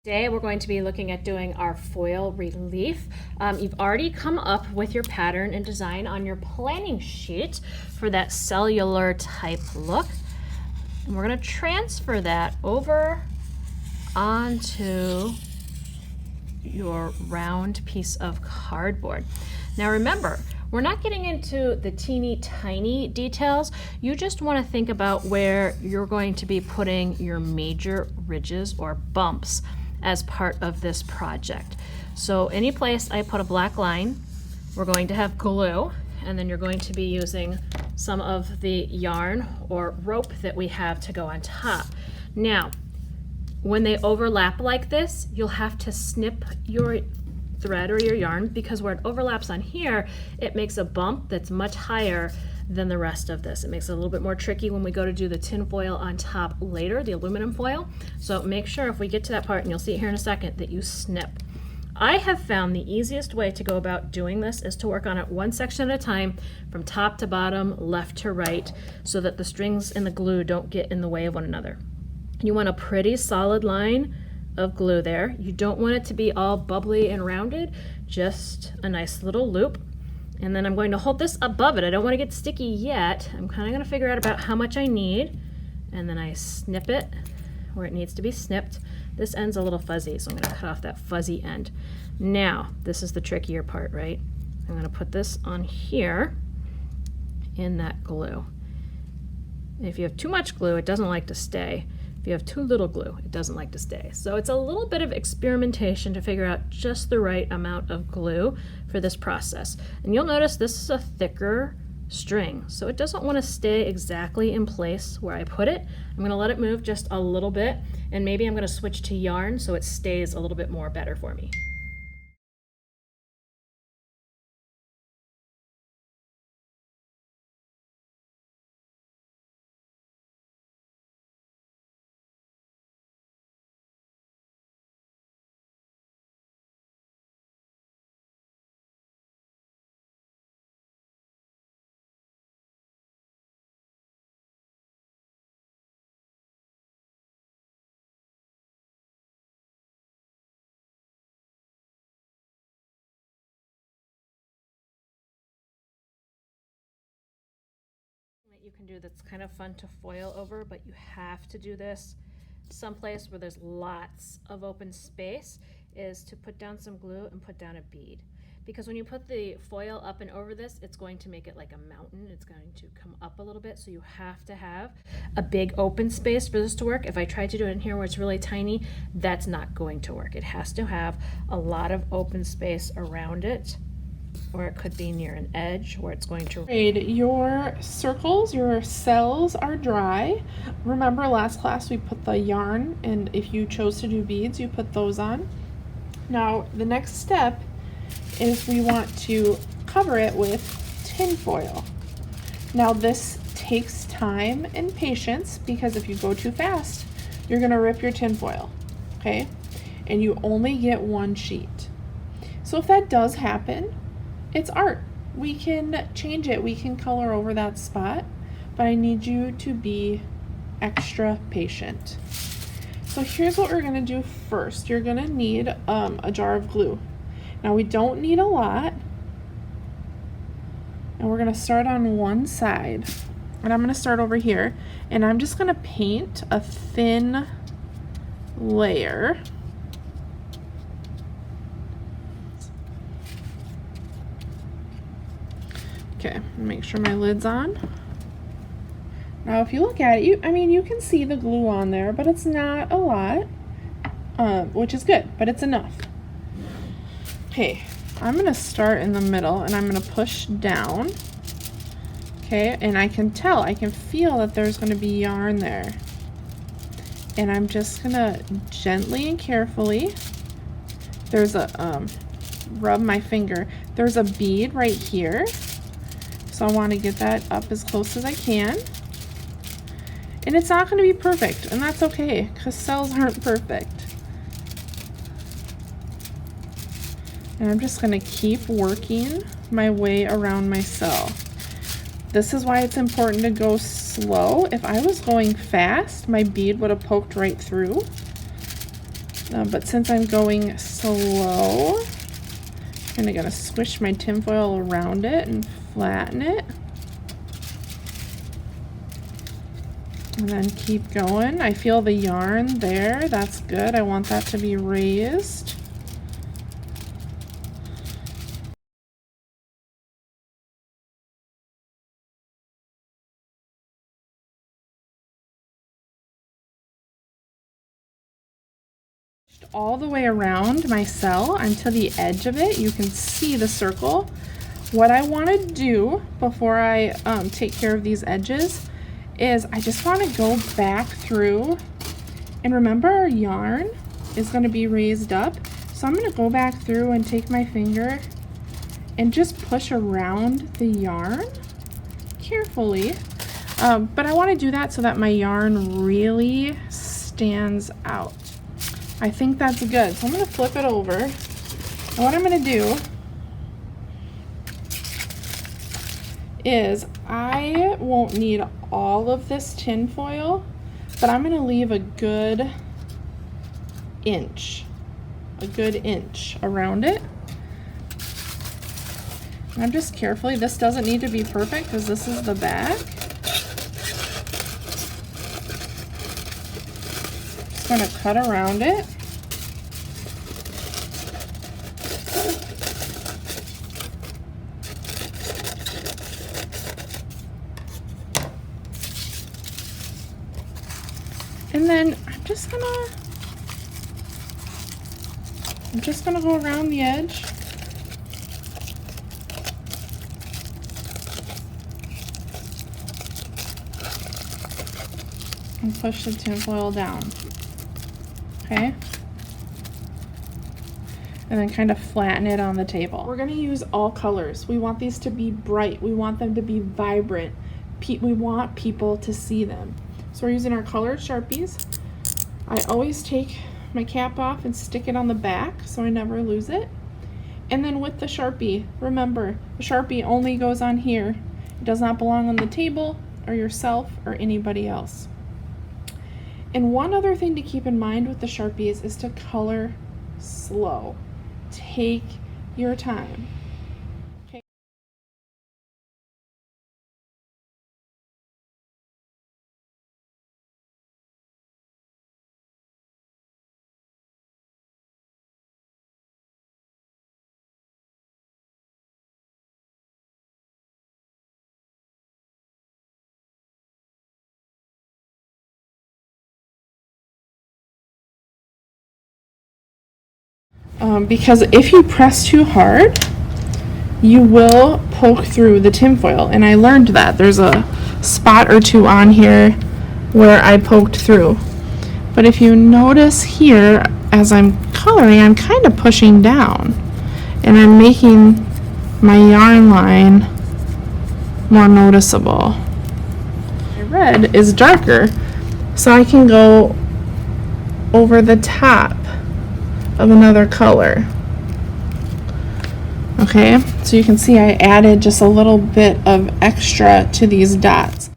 Today we're going to be looking at doing our foil relief. You've already come up with your pattern and design on your planning sheet for that cellular type look. And we're going to transfer that over onto your round piece of cardboard. Now remember, we're not getting into the teeny tiny details. You just want to think about where you're going to be putting your major ridges or bumps as part of this project. So any place I put a black line, we're going to have glue, and then you're going to be using some of the yarn or rope that we have to go on top. Now, when they overlap like this, you'll have to snip your thread or your yarn, because where it overlaps on here, it makes a bump that's much higher than the rest of this. It makes it a little bit more tricky when we go to do the tin foil on top later, the aluminum foil. So make sure if we get to that part, and you'll see it here in a second, that you snip. I have found the easiest way to go about doing this is to work on it one section at a time, from top to bottom, left to right, so that the strings and the glue don't get in the way of one another. You want a pretty solid line of glue there. You don't want it to be all bubbly and rounded, just a nice little loop. And then I'm going to hold this above it. I don't want to get sticky yet. I'm kind of going to figure out about how much I need. And then I snip it where it needs to be snipped. This end's a little fuzzy, so I'm going to cut off that fuzzy end. Now, this is the trickier part, right? I'm going to put this on here in that glue. And if you have too much glue, it doesn't like to stay. If you have too little glue, it doesn't like to stay. So it's a little bit of experimentation to figure out just the right amount of glue for this process. And you'll notice this is a thicker string, so it doesn't want to stay exactly in place where I put it. I'm going to let it move just a little bit, and maybe I'm going to switch to yarn so it stays a little bit more better for me. That you can do that's kind of fun to foil over, but you have to do this someplace where there's lots of open space, is to put down some glue and put down a bead. Because when you put the foil up and over this, it's going to make it like a mountain. It's going to come up a little bit, so you have to have a big open space for this to work. If I try to do it in here where it's really tiny, that's not going to work. It has to have a lot of open space around it, or it could be near an edge where it's going to. Your circles, your cells are dry. Remember last class we put the yarn, and if you chose to do beads, you put those on. Now the next step is we want to cover it with tin foil. Now this takes time and patience, because if you go too fast, you're going to rip your tin foil, okay? And you only get one sheet. So if that does happen, it's art. We can change it. We can color over that spot, but I need you to be extra patient. So here's what we're gonna do first. You're gonna need a jar of glue. Now we don't need a lot, and we're gonna start on one side. And I'm gonna start over here, and I'm just gonna paint a thin layer. Okay, make sure my lid's on. Now if you look at it, you can see the glue on there, but it's not a lot, which is good, but it's enough. Okay, I'm gonna start in the middle, and I'm gonna push down. Okay, and I can feel that there's gonna be yarn there. And I'm just gonna gently and carefully, rub my finger. There's a bead right here. So I want to get that up as close as I can. And it's not going to be perfect, and that's okay, because cells aren't perfect. And I'm just going to keep working my way around my cell. This is why it's important to go slow. If I was going fast, my bead would have poked right through. But since I'm going slow, I'm kind of gonna squish my tinfoil around it and flatten it. And then keep going. I feel the yarn there. That's good. I want that to be raised. All the way around my cell until the edge of it. You can see the circle. What I want to do before I take care of these edges is I just want to go back through, and remember our yarn is going to be raised up, so I'm going to go back through and take my finger and just push around the yarn carefully, but I want to do that so that my yarn really stands out. I think that's good, so I'm going to flip it over, and what I'm going to do is I won't need all of this tin foil, but I'm going to leave a good inch around it. And I'm just carefully, this doesn't need to be perfect because this is the back. Just going to cut around it. And then I'm just gonna go around the edge. And push the tinfoil down. Okay? And then kind of flatten it on the table. We're gonna use all colors. We want these to be bright. We want them to be vibrant. We want people to see them. So we're using our colored Sharpies. I always take my cap off and stick it on the back so I never lose it. And then with the Sharpie, remember, the Sharpie only goes on here. It does not belong on the table or yourself or anybody else. And one other thing to keep in mind with the Sharpies is to color slow. Take your time. Because if you press too hard, you will poke through the tinfoil, and I learned that. There's a spot or two on here where I poked through. But if you notice here, as I'm coloring, I'm kind of pushing down, and I'm making my yarn line more noticeable. My red is darker, so I can go over the top of another color. Okay, so you can see I added just a little bit of extra to these dots.